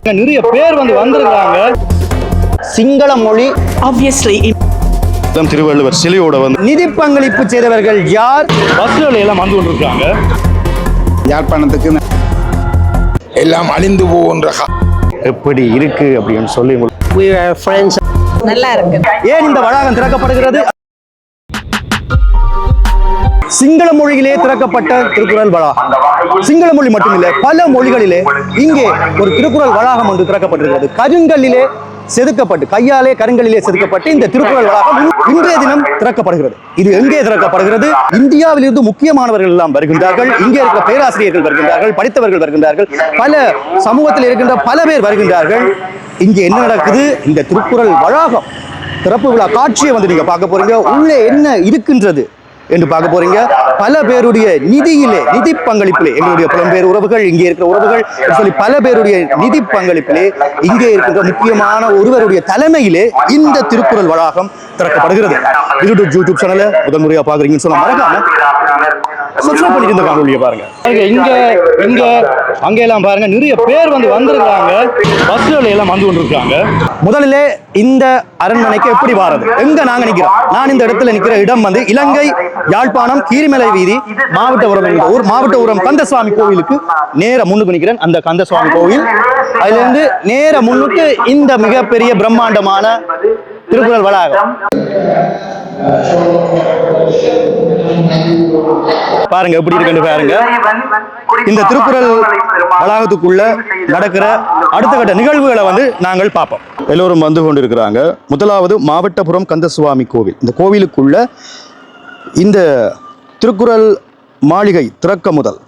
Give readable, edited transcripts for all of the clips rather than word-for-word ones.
நிறைய பேர் வந்திருக்காங்க. சிங்கள மொழி obviously திருவள்ளுவர் சிலையோட நிதி பங்களிப்பு செய்தவர்கள் யார்? பஸ்கள் எல்லாம் வந்து கொண்டிருக்காங்க. யாழ்ப்பாணத்துக்கு எல்லாம் அழிந்து போகின்ற எப்படி இருக்கு அப்படின்னு சொல்லி நல்லா இருக்கு. ஏன் இந்த வளாகம் திறக்கப்படுகிறது? சிங்கள மொழியிலே திறக்கப்பட்ட திருக்குறள் வளாகம். சிங்கள மொழி மட்டுமில்லை, பல மொழிகளிலே இங்கே ஒரு திருக்குறள் வளாகம் ஒன்று திறக்கப்பட்டிருக்கிறது. கருங்கல்லிலே செதுக்கப்பட்டு, கையாலே கருங்கல்லிலே செதுக்கப்பட்டு இந்த திருக்குறள் வளாகம் இன்றைய தினம் திறக்கப்படுகிறது. இது எங்கே திறக்கப்படுகிறது? இந்தியாவிலிருந்து முக்கியமானவர்கள் எல்லாம் வருகின்றார்கள். இங்கே இருக்கிற பேராசிரியர்கள் வருகின்றார்கள், படித்தவர்கள் வருகின்றார்கள், பல சமூகத்தில் இருக்கின்ற பல பேர் வருகின்றார்கள். இங்கே என்ன நடக்குது? இந்த திருக்குறள் வளாகம் திறப்பு விழா காட்சியை நீங்க பார்க்க போறீங்க. உள்ளே என்ன இருக்கின்றது என்று பார்க்க போறீங்க. பல பேருடைய நிதி பங்களிப்பிலே, எங்களுடைய புலம்பெயர் உறவுகள், இங்கே இருக்கிற உறவுகள் சொல்லி பல பேருடைய நிதி பங்களிப்பிலே, இங்கே இருக்கின்ற முக்கியமான ஒருவருடைய தலைமையிலே இந்த திருக்குறள் வளாகம் திறக்கப்படுகிறது. யூடியூப் சேனலை முதல் முறையா பாக்குறீங்கன்னு சொன்னா மறக்காம சப்ஸ்கிரைப் பண்ணிட்டு இந்த காணொலியை பாருங்க. இங்க அங்க எல்லாம் பாருங்க, நிறைய பேர் வந்திருக்காங்க. பஸ்கள் எல்லாம் வந்து கொண்டிருக்காங்க. முதலிலே இந்த அரண்மனைக்கு எப்படி வாரது? எங்க நாங்க நிக்கிறோம்? நான் இந்த இடத்துல நிக்கிற இடம் இலங்கை யாழ்ப்பாணம் கீரிமலை வீதி மாவட்டபுரம் என்ற ஊர். மாவட்டபுரம் கந்தசுவாமி கோவிலுக்கு நேர முன்னுக்கு நிக்கிறேன். அந்த கந்தசுவாமி கோவில், அதுல இருந்து நேர முன்னுக்கு இந்த மிகப்பெரிய பிரம்மாண்டமான திருக்குறள் வளாகம் பாருங்க, எப்படி இருக்கு பாருங்க. இந்த திருக்குறள் வளாகத்துக்குள்ள நடக்கிற அடுத்த கட்ட நிகழ்வுகளை நாங்கள் பார்ப்போம். எல்லோரும் வந்து கொண்டிருக்கிறாங்க. முதலாவது மாவட்டபுரம் கந்தசுவாமி கோவில். இந்த கோவிலுக்குள்ள இந்த திருக்குறள் மாளிகை திறக்க முதல்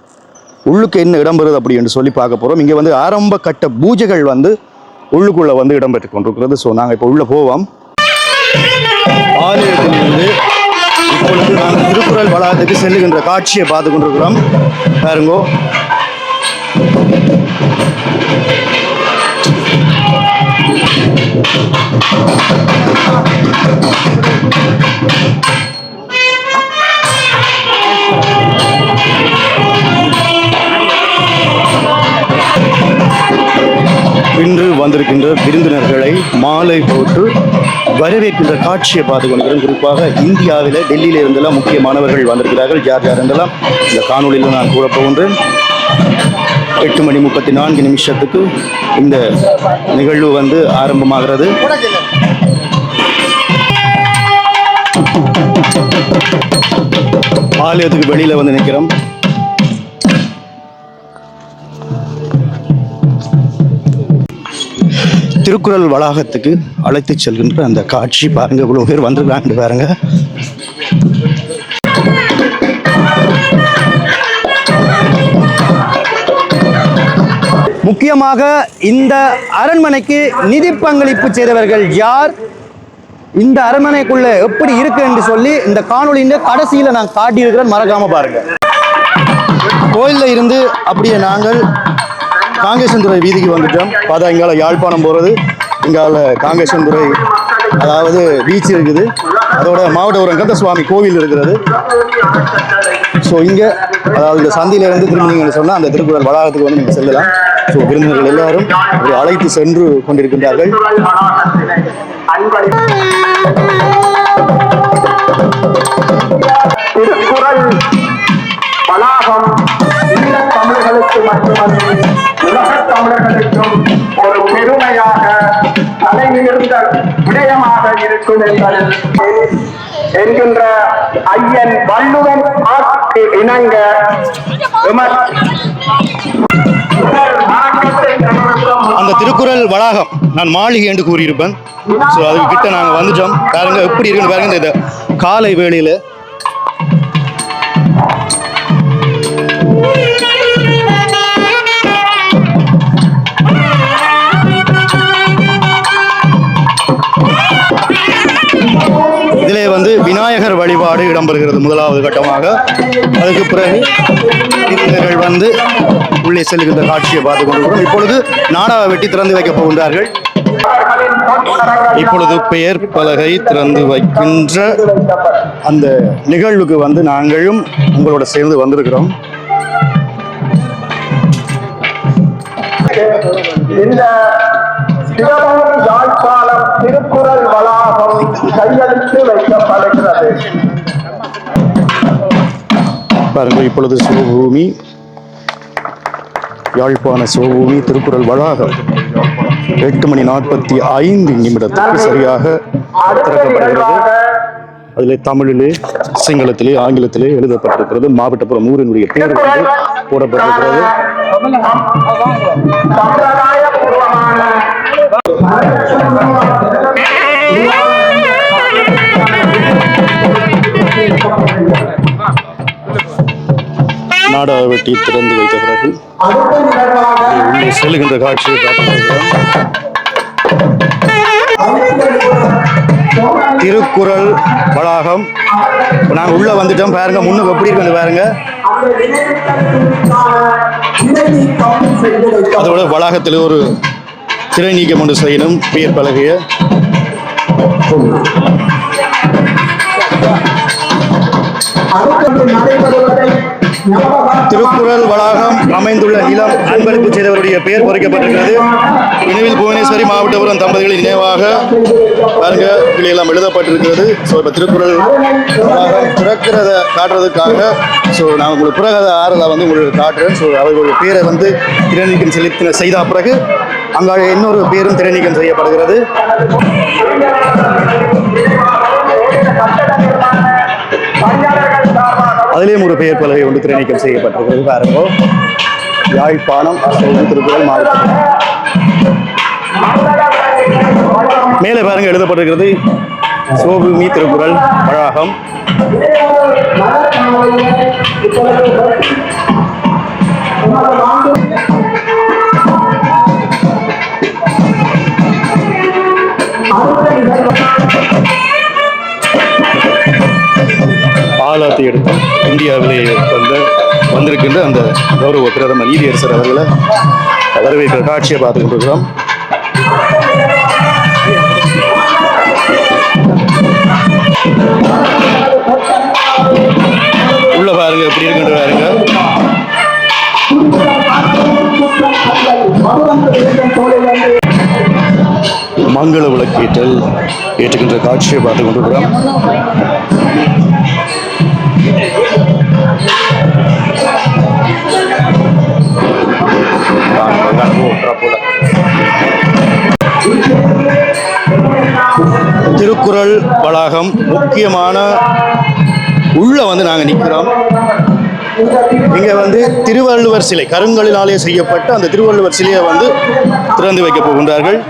உள்ளுக்கு என்ன இடம்பெறுது அப்படி என்று சொல்லி பார்க்க போறோம். இங்க ஆரம்ப கட்ட பூஜைகள் உள்ளுக்குள்ள இடம்பெற்றுக் கொண்டிருக்கிறது. ஸோ நாங்கள் இப்போ உள்ள போவோம். ஆலயத்திலிருந்து இப்பொழுது நாங்கள் திருக்குறள் வளாகத்துக்கு செல்லுகின்ற காட்சியை பார்த்து கொண்டிருக்கிறோம். பாருங்கோ, இன்று வந்திருக்கின்ற விருந்தினர்களை மாலை போட்டு வரவேற்கின்ற காட்சியை பார்த்து கொண்டிருக்கிறோம். குறிப்பாக இந்தியாவில் டெல்லியில இருந்தெல்லாம் முக்கியமானவர்கள் வந்திருக்கிறார்கள். யார் யார் என்றெல்லாம் இந்த காணொலியில் நான் கூற போகின்றேன். 8:34 இந்த நிகழ்வு ஆரம்பமாகிறது. ஆலயத்துக்கு வெளியில நிற்கிறோம். திருக்குறள் வளாகத்துக்கு அழைத்து செல்கின்ற அந்த காட்சி பாருங்க. இவ்வளவு பேர் வந்திருக்காங்க பாருங்க. முக்கியமாக இந்த அரண்மனைக்கு நிதி பங்களிப்பு செய்தவர்கள் யார்? இந்த அரண்மனைக்குள்ள எப்படி இருக்கு என்று சொல்லி இந்த காணொலியின் கடைசியில நான் காட்டியிருக்கிறேன், மறக்காம பாருங்க. கோயில்ல இருந்து அப்படியே நாங்கள் காங்கேசன்துறை வீதிக்கு வந்துட்டோம். பார்த்தா இங்கால யாழ்ப்பாணம் போகிறது, இங்கால காங்கேசன்துறை அதாவது பீச் இருக்குது, அதோட மாவட்டபுரம் கந்தசுவாமி கோவில் இருக்கிறது. ஸோ இங்கே அதாவது இந்த சந்தியிலிருந்து திரும்பினீங்கன்னு சொன்னால் அந்த திருக்குறள் வளாகத்துக்கு நீங்கள் செல்லலாம். ஸோ விருந்தினர்கள் எல்லாரும் அழைத்து சென்று கொண்டிருக்கின்றார்கள். திருக்குறள் வளாகம் தமிழர்களுக்கு மட்டுமல்ல உலக தமிழர்களுக்கும் ஒரு பெருமையாக தலைநிமிர்ந்த விடயமாக இருக்கும் என்பதில் என்கின்ற ஐயன் வள்ளுவன் ஆட்சிக்கு இணங்க அந்த திருக்குறள் வளாகம் நான் மாளிகை என்று கூறியிருப்பேன். ஸோ அதுக்கு கிட்ட நாங்கள் வந்துட்டோம். பாருங்க எப்படி இருக்குன்னு பாருங்க. இந்த காலை வேளையில இதிலே விநாயகர் வழிபாடு இடம்பெறுகிறது முதலாவது கட்டமாக. அதுக்கு பிறகு விருந்தினர்கள் உள்ளே செல்கின்ற காட்சியை பார்த்துக் கொண்டிருக்கிறோம். இப்பொழுது நாடக வெட்டி திறந்து வைக்கப் போகின்றார்கள். இப்பொழுது பெயர் பலகை திறந்து வைக்கின்ற அந்த நிகழ்வுக்கு நாங்களும் உங்களோட சேர்ந்து வந்திருக்கிறோம். இந்த சிவகங்கை யாழ்ப்பாணம் திருக்குறள் வளாகம் கையெழுத்து வைக்கப்படுகிறது. பாருங்கள், இப்பொழுது சிவபூமி யாழ்ப்பாண சிவபூமி திருக்குறள் வளாகம் 8:45 சரியாக திறக்கப்படுகிறது. அதிலே தமிழிலே, சிங்களத்திலே, ஆங்கிலத்திலே எழுதப்பட்டிருக்கிறது. மாவட்டப்புறம் ஊரினுடைய பேர் வந்து போடப்பட்டிருக்கிறது. நாடா வெட்டி திறந்து வைத்த பிறகு உள்ளே செல்லுகின்ற காட்சியை பார்க்கிறோம். திருக்குறள் வளாகம் நாங்கள் உள்ள வந்துட்டோம். பாருங்க, முன்னுக்கு எப்படி இருக்கு பாருங்க. அதோட வளாகத்தில் ஒரு திரை நீக்கம் ஒன்று செய்யணும். பெயர் பலகைய திருக்குறள் வளாகம் அமைந்துள்ள நிலம் அன்பளிப்பு செய்தவருடைய பெயர் பொறிக்கப்பட்டிருக்கிறது. இனிவில் புவனேஸ்வரி மாவட்டபுரம் தம்பதிகளின் நினைவாக பாருங்க எல்லாம் எழுதப்பட்டிருக்கிறது. ஸோ இப்போ திருக்குறள் வளாகம் திறக்கிறத காட்டுறதுக்காக ஸோ நான் உங்களுக்கு பிறகு ஆறுதல் வந்து உங்களுக்கு காட்டுறேன். ஸோ அவர்களுடைய பேரை வந்து திரைநீக்கம் செய்த பிறகு அங்கே இன்னொரு பேரும் திரைநீக்கம் செய்யப்படுகிறது. அதிலேயும் ஒரு பெயர் பலகை ஒன்று திரைநீக்கம் செய்யப்பட்டிருக்கிறது. பாருங்க, யாழ்ப்பாணம் திருக்குறள் மாவட்டம். மேலே பாருங்க எழுதப்பட்டிருக்கிறது சிவபூமி திருக்குறள் வளாகம். ஆலாத்தை எடுத்து இந்தியாவிலே வந்திருக்கின்ற அந்த கௌரவ பிரதமர் நீதியரசர் அவர்களை வரவேற்கிற காட்சியை பார்த்துக்கிட்டு இருக்கிறோம். உள்ள பாருங்க எப்படி இருக்குன்ற பாருங்க. மங்கள விளக்கேற்றல் ஏற்றுகின்ற காட்சியை பார்த்து கொண்டிருக்கிறோம். திருக்குறள் வளாகம் முக்கியமான உள்ள வந்து நாங்கள் நிற்கிறோம். இங்க வந்து திருவள்ளுவர் சிலை, கருங்கலினாலே செய்யப்பட்ட அந்த திருவள்ளுவர் சிலையை வந்து திறந்து வைக்க போகின்றார்கள்.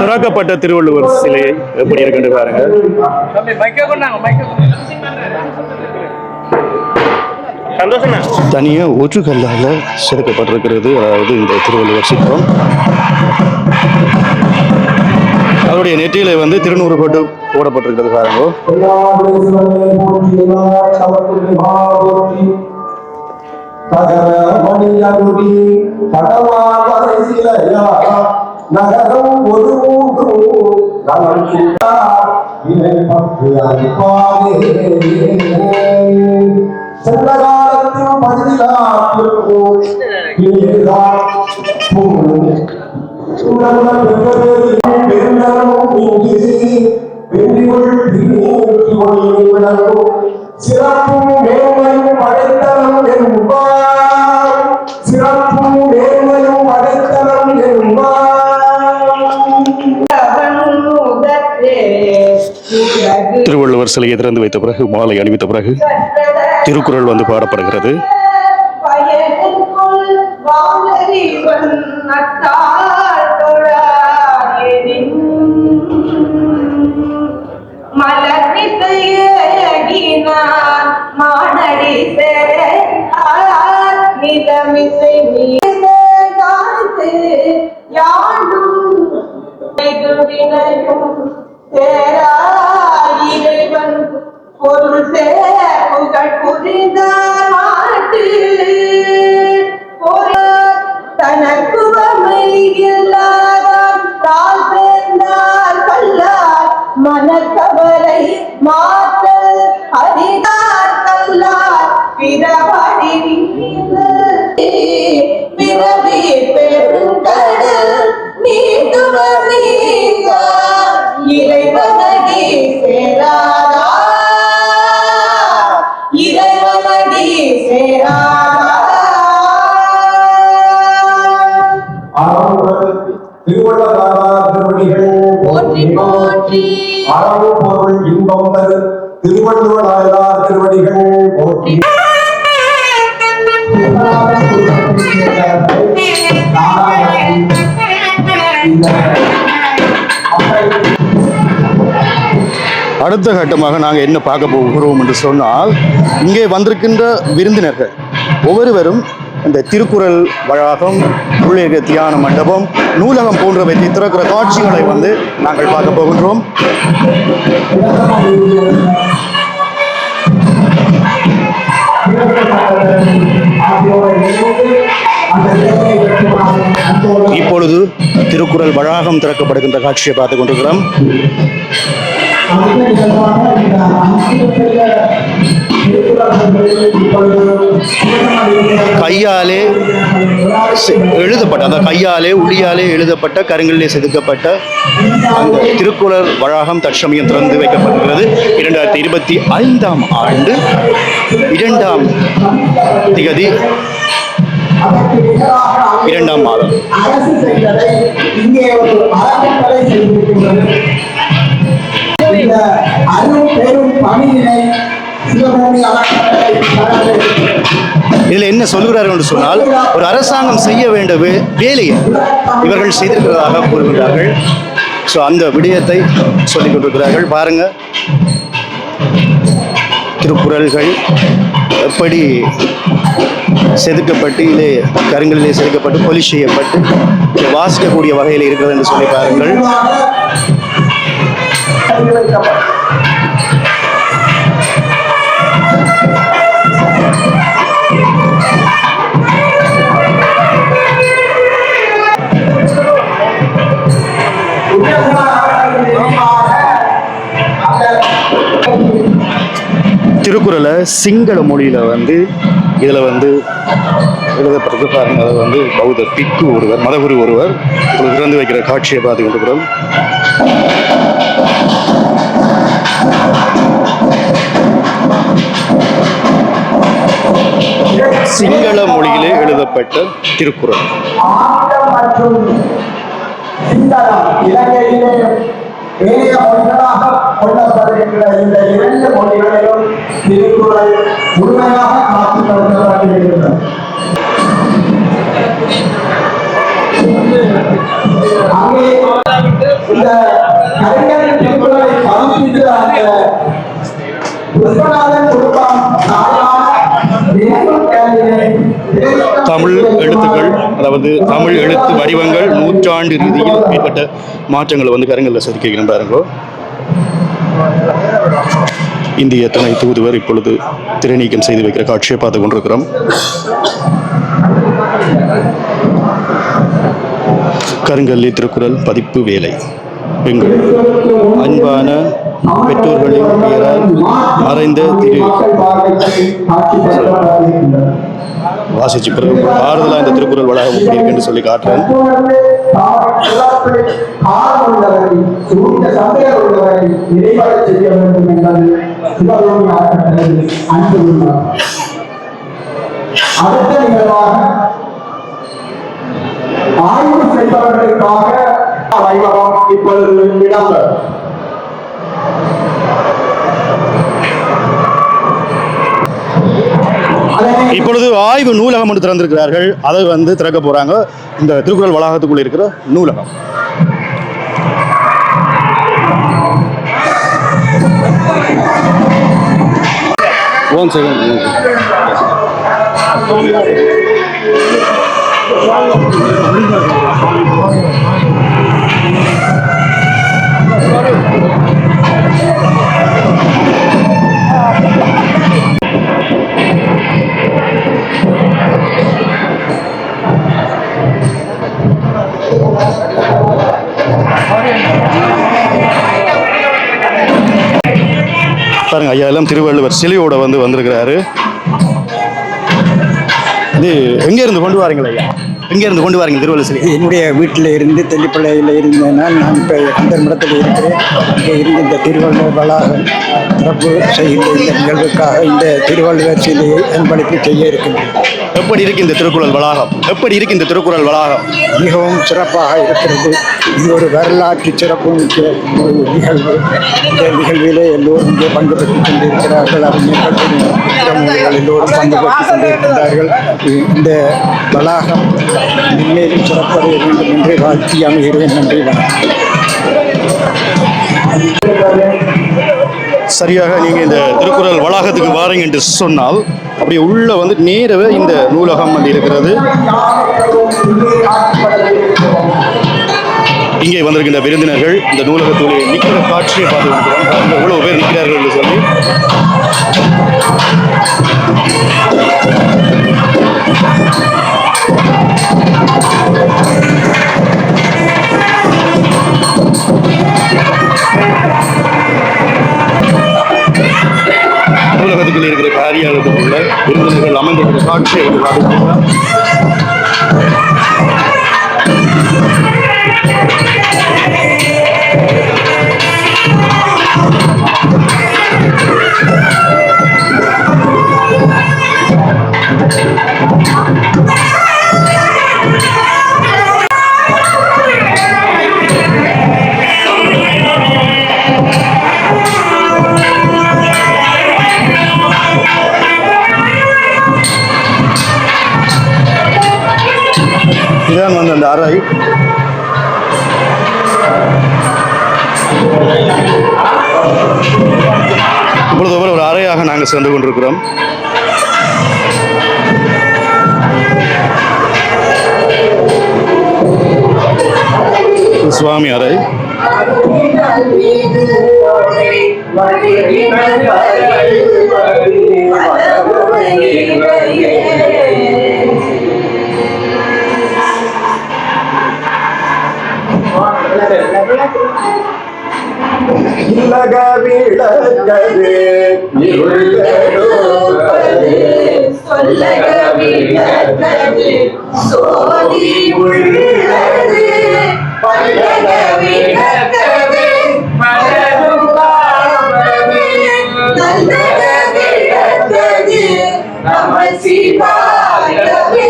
திறக்கப்பட்ட திருவள்ளுவர் சிலை எப்படி இருக்கு பாருங்க. தனியா ஒரு கல்லால செதுக்கப்பட்டிருக்கிறது. அதாவது இந்த திருவள்ளுவர் சிற்பம் அவருடைய நெற்றியில வந்து திருநூறு போட்டு போடப்பட்டிருக்கிறது பாருங்க. நகரம் ஒரு சென்ற காலத்தில் சிறப்பும் வேறுமையும் படைத்தனம் என்பார். சிறப்பும் வேறுமையும் படைத்தனம் என்பார். திருவள்ளுவர் சிலையை திறந்து வைத்த பிறகு, மாலை அணிவித்த பிறகு திருக்குறள் வந்து பாடப்படுகிறது. இறைவன் பொருள் புகழ் புரிந்த நாட்டு தனக்குவமை இல்லாதாம் தாழ் சேர்ந்தால் கல்லார் மனக்கவலை மாற்றல் அறிந்தார் கல்லார் பிறவடி பிறவி பெருங்கடல் நீந்துவீங்க இறைவனடி சேராதா இறைவனடி சேராதா திருவள்ளுவர் திருவடிகள் போற்றி போற்றி அளவு பொருள் இன்பம் தரு திருவள்ளுவர் திருவடிகள் போற்றி அடுத்த கட்டமாக நாங்கள் என்ன பார்க்க போகிறோம் என்று சொன்னால், இங்கே வந்திருக்கின்ற விருந்தினர்கள் ஒவ்வொருவரும் இந்த திருக்குறள் வளாகம், உள்ளே இருக்கிற தியான மண்டபம், நூலகம் போன்றவற்றை திறக்கிற காட்சிகளை வந்து நாங்கள் பார்க்க போகின்றோம். இப்பொழுது திருக்குறள் வளாகம் திறக்கப்படுகின்ற காட்சியை பார்த்துக் கொண்டிருக்கிறோம். கையாலே எழுதப்பட்ட, அந்த கையாலே உளியாலே எழுதப்பட்ட கருங்கல்லே செதுக்கப்பட்ட அந்த திருக்குறள் வளாகம் தற்சமயம் திறந்து வைக்கப்பட்டிருக்கிறது. 2025ஆம் ஆண்டு 2ஆம் திகதி 2ஆம் மாதம். அரசு செய்ததை இங்கே ஒரு அறக்கட்டளை செய்திருக்கின்றது. இந்த அரும் பெரும் பணியினை சிவபூமி அறக்கட்டளை இதில் என்ன சொல்கிறார்கள் என்று சொன்னால், ஒரு அரசாங்கம் செய்ய வேண்டிய வேலையை இவர்கள் செய்திருக்கிறதாக கூறுகிறார்கள். ஸோ அந்த விடயத்தை சொல்லிக் கொண்டிருக்கிறார்கள். பாருங்க, திருக்குறள்கள் எப்படி செதுக்கப்பட்டு, இதிலே கருங்கலிலே செதுக்கப்பட்டு பொலிஷ் செய்யப்பட்டு வாசிக்கக்கூடிய வகையில் இருக்கிறது என்று சொல்லி பாருங்கள். திருக்குறளை சிங்கள மொழியில் வந்து இதில் வந்து எழுதப்பட்டிருக்கு பாருங்க. அதை வந்து பௌத்த பிக்கு ஒருவர், மதகுரு ஒருவர் திறந்து வைக்கிற காட்சியை பார்த்து கொண்டிருக்கிறோம். சிங்கள மொழியிலே எழுதப்பட்ட திருக்குறள். ஆங்கிலம் மற்றும் சிங்களம் இலங்கையிலே ஏனைய மொழிகளாக கொள்ளப்படுகின்ற இந்த 2 மொழிகளிலும் திருக்குறள் முழுமையாக காட்சிப்படுத்தப்பட்டிருக்கிறது. அங்கே இந்த கலைஞரின் திருக்குறளை பதிப்பித்து அந்த விஸ்வநாதன் குடும்பம் தமிழ் எழுத்துக்கள், அதாவது தமிழ் எழுத்து வடிவங்கள் நூற்றாண்டு ரீதியில் ஏற்பட்ட மாற்றங்களை வந்து கருங்கல்ல செதுக்கிக்கிறேன் பாருங்களோ. இந்திய துணை தூதுவர் இப்பொழுது திரைநீக்கம் செய்து வைக்கிற காட்சியை பார்த்து கொண்டிருக்கிறோம். கருங்கல்லி திருக்குறள் பதிப்பு வேலை. எங்கள் அன்பான பெற்றோர்களின் பெயரால் மறைந்த திரு வாசிச்சு பிறகு ஆறுதலா இந்த திருக்குறள் வளாகம் எப்படி இருக்குன்னு சொல்லி காட்டுறேன். அடுத்த நிகழ்வாக ஆய்வு செய்பவர்களுக்காக வைபவம் இப்பொழுது இடம்பெறும். இப்பொழுது ஆய்வு நூலகம் ஒன்று திறந்திருக்கிறார்கள். அதை வந்து திறக்க போறாங்க. இந்த திருக்குறள் வளாகத்துக்குள்ள இருக்கிற நூலகம். One second. பாருங்க ஐயா எல்லாம் திருவள்ளுவர் சிலையோட வந்திருக்கிறாரு. இது எங்க இருந்து கொண்டு வாரீங்களா ஐயா? எங்க இருந்து கொண்டு வாரீங்க திருவள்ளுவர் சிலை? என்னுடைய வீட்டில் இருந்து தெல்லிப்பள்ளையில் இருந்தேனால் நான் இப்போ அந்த இடத்துல இருக்கிறேன். இங்கே இருந்து இந்த திருவள்ளுவர் வளாகம் சிறப்பு செய்கின்ற இந்த நிகழ்வுக்காக இந்த திருவள்ளுவர் சிலையை அன்பளிப்பு செய்ய இருக்கின்றேன். எப்படி இருக்கு இந்த திருக்குறள் வளாகம்? எப்படி இருக்கு இந்த திருக்குறள் வளாகம்? மிகவும் சிறப்பாக இருக்கிறது. இது ஒரு வரலாற்று சிறப்பு மிக்க ஒரு நிகழ்வு. இந்த நிகழ்விலே எல்லோரும் இங்கே பங்கு பெற்றுக் கொண்டிருக்கிறார்கள். அறிஞர்கள் எல்லோரும் பங்கு பெற்றுக் கொண்டிருக்கிறார்கள். இந்த வளாகம் மேலும் சிறப்படைய வேண்டும் என்று வாழ்த்தி அமைகிறேன். நன்றி, வணக்கம். சரியாக நீங்கள் இந்த திருக்குறள் வளாகத்துக்கு வாரீங்க என்று சொன்னால் அப்படியே உள்ள வந்து நேரவே இந்த நூலகம் வந்து இருக்கிறது. இங்கே வந்திருக்கின்ற விருந்தினர்கள் இந்த நூலகத்துடைய நிற்கிற காட்சியை பார்த்து கொண்டிருக்கிறோம். எவ்வளவு பேர் நிற்கிறார்கள் என்று சொல்லி நூலகத்துக்குள் இருக்கிற காரியாலயத்தில் உள்ள விருந்தினர்கள் அமைந்திருக்கிற காட்சியை வந்து பார்த்துக்கலாம். இதான் வந்து அந்த அறை. இப்பொழுது ஒரு அறையாக நாங்கள் சென்று கொண்டிருக்கிறோம். சுவாமி அறை. இல்லக விளக்கது இருளோடு சொல்லக விளக்கது சோதி உள்ளது பல்லக விளக்கது மலரும் பாவமே நல்லக விளக்கது நம சிவாயவே.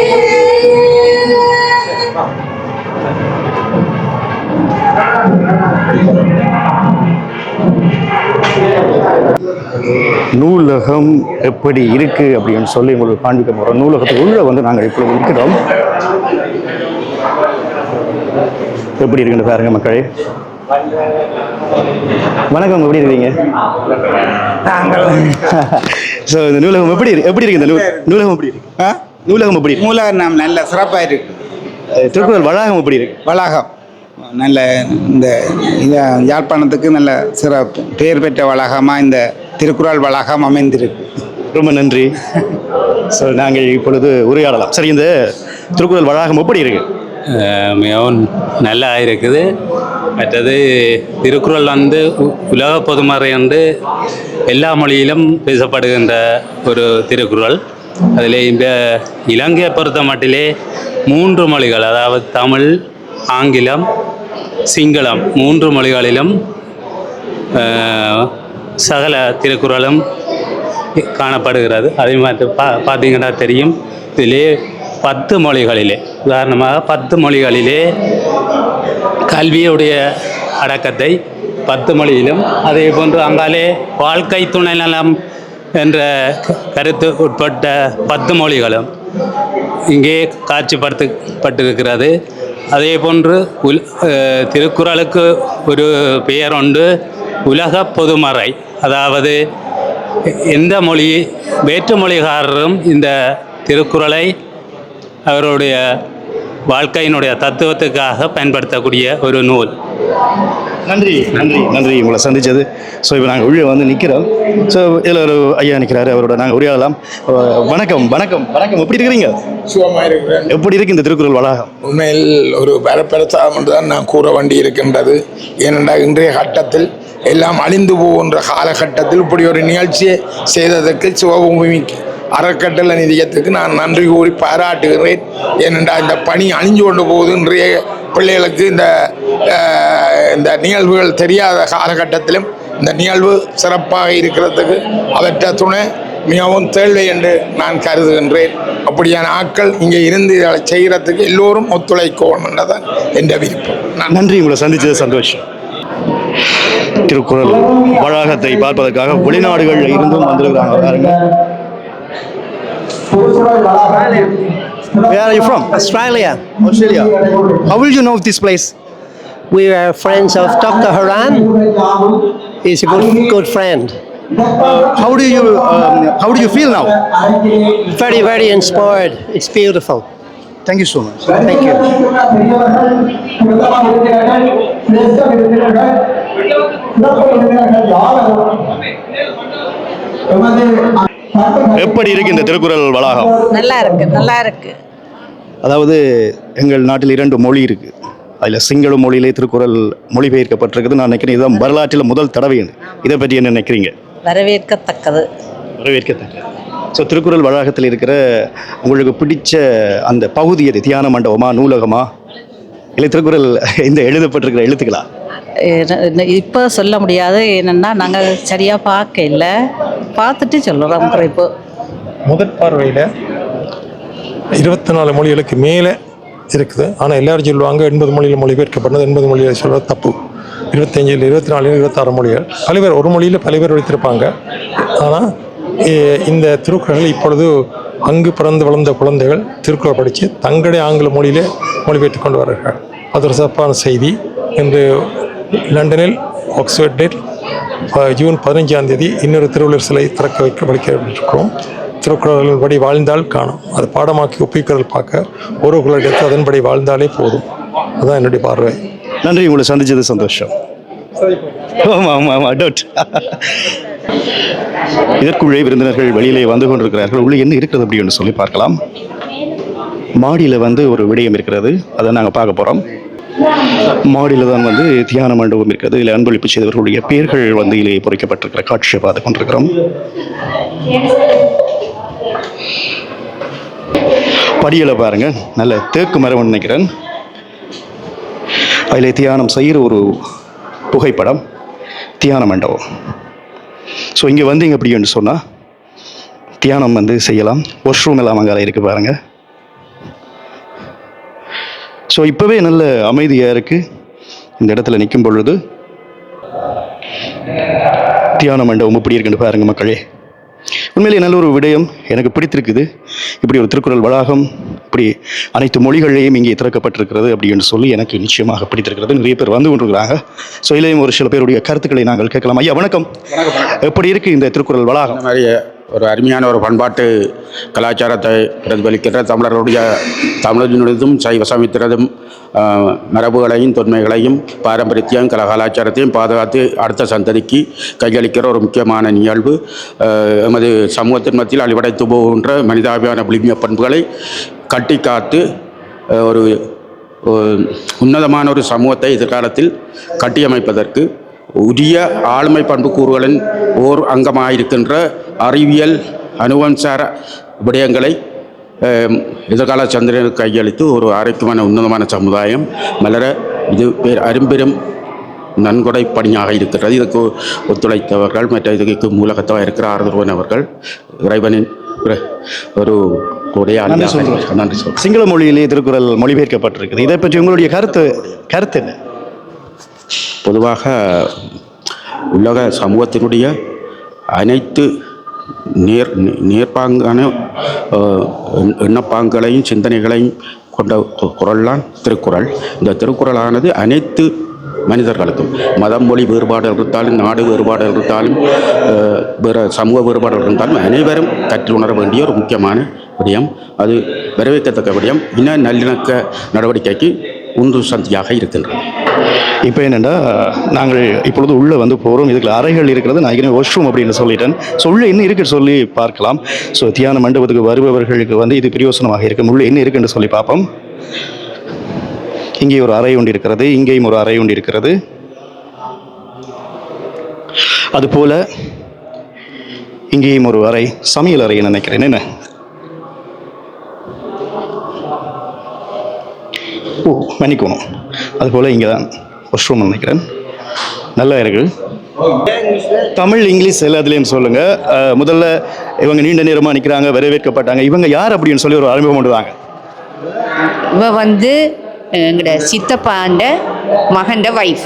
நூலகம் எப்படி இருக்கு அப்படின்னு சொல்லி உங்களுக்கு காண்பிக்க போகிறோம். நூலகத்துக்கு உள்ள வந்து நாங்கள் இப்பொழுது இருக்கிறோம். எப்படி இருக்குன்னு பாருங்க மக்களே. வணக்கம், எப்படி இருக்கீங்க? ஸோ இந்த நூலகம் எப்படி இருக்கு? இந்த நூலகம் எப்படி இருக்கு? நூலகம் எப்படி இருக்கு? நூலகம் நல்ல சிறப்பாக இருக்கு. திருக்குறள் வளாகம் எப்படி இருக்கு? வளாகம் நல்ல இந்த யாழ்ப்பாணத்துக்கு நல்ல சிறப்பு பெயர் பெற்ற வளாகமாக இந்த திருக்குறள் வளாகம் அமைந்திருக்கு. ரொம்ப நன்றி. ஸோ நாங்கள் இப்பொழுது உரையாடலாம். சரி, இந்த திருக்குறள் வளாகம் எப்படி இருக்கு? மிகவும் நல்லா இருக்குது. மற்றது திருக்குறள் வந்து உலக பொதுமறை வந்து எல்லா மொழியிலும் பேசப்படுகின்ற ஒரு திருக்குறள். அதில் இந்த இலங்கையை பொறுத்த மட்டிலே 3 மொழிகள், அதாவது தமிழ், ஆங்கிலம், சிங்களம் 3 மொழிகளிலும் சகல திருக்குறளும் காணப்படுகிறது. அதே மாதிரி பார்த்தீங்கன்னா தெரியும், இதிலே 10 மொழிகளிலே, உதாரணமாக 10 மொழிகளிலே கல்வியுடைய அடக்கத்தை 10 மொழியிலும், அதே போன்று அங்காலே வாழ்க்கை துணை நலம் என்ற கருத்து உட்பட்ட 10 மொழிகளும் இங்கே காட்சிப்படுத்தப்பட்டிருக்கிறது. அதே போன்று திருக்குறளுக்கு ஒரு பெயர் உண்டு, உலக பொதுமறை. அதாவது எந்த மொழி வேற்று மொழிகாரரும் இந்த திருக்குறளை அவருடைய வாழ்க்கையினுடைய தத்துவத்துக்காக பயன்படுத்தக்கூடிய ஒரு நூல். நன்றி நன்றி நன்றி உங்களை சந்தித்தது. ஸோ இப்போ நாங்கள் உள்ளே வந்து நிற்கிறோம். ஸோ இதில் ஒரு ஐயா நிற்கிறாரு, அவரோட நாங்கள் உரையாடலாம். வணக்கம் வணக்கம் வணக்கம், எப்படி இருக்கிறீங்க? சுகமாக இருக்கிறேன். எப்படி இருக்கு இந்த திருக்குறள் வளாகம்? உண்மையில் ஒரு பரப்பிரசாதம் என்று தான் நான் கூற வேண்டி இருக்கின்றது. ஏனென்றால் இன்றைய கட்டத்தில் எல்லாம் அழிந்து போகின்ற காலகட்டத்தில் இப்படி ஒரு நிகழ்ச்சியை செய்ததற்கு சிவபூமி அறக்கட்டளை நிதியத்துக்கு நான் நன்றி கூறி பாராட்டுகிறேன். ஏனென்றால் இந்த பணி அழிஞ்சு கொண்டு போகுது. இன்றைய பிள்ளைகளுக்கு இந்த நிகழ்வுகள் தெரியாத காலகட்டத்திலும் இந்த நிகழ்வு சிறப்பாக இருக்கிறதுக்கு அவற்றை துணை மிகவும் தேவை என்று நான் கருதுகின்றேன். அப்படியான ஆட்கள் இங்கே இருந்து இதை செய்கிறதுக்கு எல்லோரும் ஒத்துழைக்கணும் என்றதான் என்ற விருப்பம். நன்றி, உங்களை சந்திச்சது சந்தோஷம். திருக்குறள் வளாகத்தை பார்ப்பதற்காக வெளிநாடுகளில் இருந்தும் வந்திருக்கிறாங்க. பாருங்க. Where are you from? Australia. Australia. How will you know of this place? We are friends of Dr. Haran. He's a good friend. How do you feel now? Very, very inspired. It's beautiful. Thank you so much. Thank you. எப்படி இருக்கு இந்த திருக்குறள் வளாகம்? நல்லா இருக்கு. அதாவது எங்கள் நாட்டில் 2 மொழி இருக்கு. அதில் சிங்கள மொழியிலே திருக்குறள் மொழிபெயர்க்கப்பட்டிருக்குது. நான் நினைக்கிறேன் இதுதான் வரலாற்றில் முதல் தடவை. இதை பற்றி என்ன நினைக்கிறீங்க? வரவேற்கத்தக்கது. ஸோ திருக்குறள் வளாகத்தில் இருக்கிற உங்களுக்கு பிடிச்ச அந்த பகுதி எது? தியான மண்டபமா, நூலகமா, இல்லை திருக்குறள் இந்த எழுதப்பட்டிருக்கிற எழுத்துக்களா? இப்போ சொல்ல முடியாது. என்னென்னா நாங்கள் சரியாக பார்த்துட்டு சொல்கிறோம். இப்போ முதற் பார்வையில் 24 மொழிகளுக்கு மேலே இருக்குது. ஆனால் எல்லாரும் சொல்லுவாங்க 80 மொழியில் மொழிபெயர்க்கப்பட்டது. 80 மொழியில் சொல்கிறது தப்பு. 25, 24, 26 மொழிகள். பலவர் ஒரு மொழியில் பலவர் வைத்திருப்பாங்க. ஆனால் இந்த திருக்குறள் இப்பொழுது அங்கு பிறந்து வளர்ந்த குழந்தைகள் திருக்குறள் படித்து தங்களுடைய ஆங்கில மொழியிலே மொழிபெயர்த்து கொண்டு வருகிறார்கள். அது ஒரு சிறப்பான செய்தி. இன்று லண்டனில் ஆக்ஸ்போர்டில் ஜூன் 15ஆம் தேதி இன்னொரு திருவள்ளுவர் சிலை திறக்க வைக்கப்பட்டிருக்கிறோம். திருக்குறளின் படி வாழ்ந்தால் காணும். அது பாடமாக்கி ஒப்பிக்கிறல் பார்க்க ஒரு குரல் எடுத்து அதன்படி வாழ்ந்தாலே போதும். அதுதான் என்னுடைய பார்வை. நன்றி, உங்களை சந்திச்சது சந்தோஷம். டவுட். இதற்குள்ளே விருந்தினர்கள் வெளியிலே வந்து கொண்டிருக்கிறார்கள். உள்ளே என்ன இருக்கிறது அப்படின்னு சொல்லி பார்க்கலாம். மாடியில் ஒரு விடயம் இருக்கிறது, அதை நாங்கள் பார்க்க போகிறோம். மாடியில் தான் தியான மண்டபம் இருக்கிறது. இதில் அன்பளிப்பு செய்தவர்களுடைய பேர்கள் இதிலே பொறிக்கப்பட்டிருக்கிற காட்சியை பார்த்து கொண்டிருக்கிறோம். படியில் பாருங்க, நல்ல தேக்கு மரம் நினைக்கிறேன். அதில் தியானம் செய்கிற ஒரு புகைப்படம், தியான மண்டபம். ஸோ இங்கே வந்தீங்க அப்படின்னு சொன்னால் தியானம் செய்யலாம். வாஷ்ரூம் எல்லாம் அங்கே இருக்குது பாருங்கள். ஸோ இப்போவே நல்ல அமைதியாக இருக்குது. இந்த இடத்துல நிற்கும் பொழுது தியான மண்டபம் இப்படி இருக்குன்னு பாருங்கள் மக்களே. உண்மையிலே நல்ல ஒரு விடயம் எனக்கு பிடித்திருக்குது. இப்படி ஒரு திருக்குறள் வளாகம் இப்படி அனைத்து மொழிகளையும் இங்கே திறக்கப்பட்டிருக்கிறது அப்படின்னு சொல்லி எனக்கு நிச்சயமாக பிடித்திருக்கிறது. நிறைய பேர் வந்து கொண்டிருக்கிறாங்க. ஸோ இதிலேயும் ஒரு சில பேருடைய கருத்துக்களை நாங்கள் கேட்கலாம். ஐயா வணக்கம். எப்படி இருக்குது இந்த திருக்குறள் வளாகம்? ஒரு அருமையான ஒரு பண்பாட்டு கலாச்சாரத்தை பிரதிபலிக்கின்ற தமிழர்களுடைய தமிழினுடையதும் சைவ சமயத்தினதும் மரபுகளையும் தொன்மைகளையும் பாரம்பரியத்தையும் கலாச்சாரத்தையும் பாதுகாத்து அடுத்த சந்ததிக்கு கையளிக்கிற ஒரு முக்கியமான நிகழ்வு. எமது சமூகத்தின் மத்தியில் அழிவடைத்து போகின்ற மனிதாபிமான விழுமிய பண்புகளை கட்டி காத்து ஒரு உன்னதமான ஒரு சமூகத்தை எதிர்காலத்தில் கட்டியமைப்பதற்கு உரிய ஆளுமை பண்பு கூறுகளின் ஓர் அங்கமாயிருக்கின்ற அறிவியல் அனுவன்சார விடயங்களை எதிர்கால சந்திரனுக்கு கையளித்து ஒரு ஆரோக்கியமான உன்னதமான சமுதாயம் மலர இது அரும்பெரும் நன்கொடை பணியாக இருக்கிறது. இதுக்கு ஒத்துழைத்தவர்கள் மற்ற இதுக்கு மூலகத்தவாக இருக்கிற ஆறுதல்வன் அவர்கள் இறைவனின் ஒரு நன்றி சொல்கிறேன். சிங்கள மொழியிலே திருக்குறள் மொழிபெயர்க்கப்பட்டிருக்குது. இதை பற்றி உங்களுடைய கருத்து என்ன? பொதுவாக உலக சமூகத்தினுடைய அனைத்து நேர்பாங்கான எண்ணப்பாங்களையும் சிந்தனைகளையும் கொண்ட குறள்தான் திருக்குறள். இந்த திருக்குறளானது அனைத்து மனிதர்களுக்கும் மதம் மொழி வேறுபாடு இருந்தாலும் நாடு வேறுபாடு இருந்தாலும் வேறு சமூக வேறுபாடு இருந்தாலும் அனைவரும் கற்றுணர வேண்டிய ஒரு முக்கியமான விடயம். அது வரவேற்கத்தக்க விடயம். இன நல்லிணக்க நடவடிக்கைக்கு உந்து சந்தியாக இருக்கின்றது. இப்போ என்னென்னா நாங்கள் இப்பொழுது உள்ளே போகிறோம். இதுக்கு அறைகள் இருக்கிறது. நான் ஏற்கனவே வாஷ்ரூம் அப்படின்னு சொல்லிட்டேன். ஸோ உள்ளே என்ன இருக்குன்னு சொல்லி பார்க்கலாம். ஸோ தியான மண்டபத்துக்கு வருபவர்களுக்கு இது பிரயோசனமாக இருக்கும். உள்ளே என்ன இருக்குன்னு சொல்லி பார்ப்போம். இங்கே ஒரு அறை ஒன்று இருக்கிறது, இங்கேயும் ஒரு அறை ஒன்று இருக்கிறது. அதுபோல இங்கேயும் ஒரு அறை, சமையல் அறை நினைக்கிறேன். என்ன மன்னிக்கணும். அதுபோல் இங்கே தான் வாஷ்ரூம் நினைக்கிறேன். நல்லா இருக்கு. தமிழ், இங்கிலீஷ் எல்லாத்துலேயும் சொல்லுங்க. முதல்ல இவங்க நீண்ட நேரமாக நிற்கிறாங்க, வரவேற்கப்பட்டாங்க. இவங்க யார் அப்படின்னு சொல்லி ஒரு அறிமுகம் பண்ணுவாங்க. இவ வந்து எங்கட சித்தப்பாண்ட மகண்ட வைஃப்.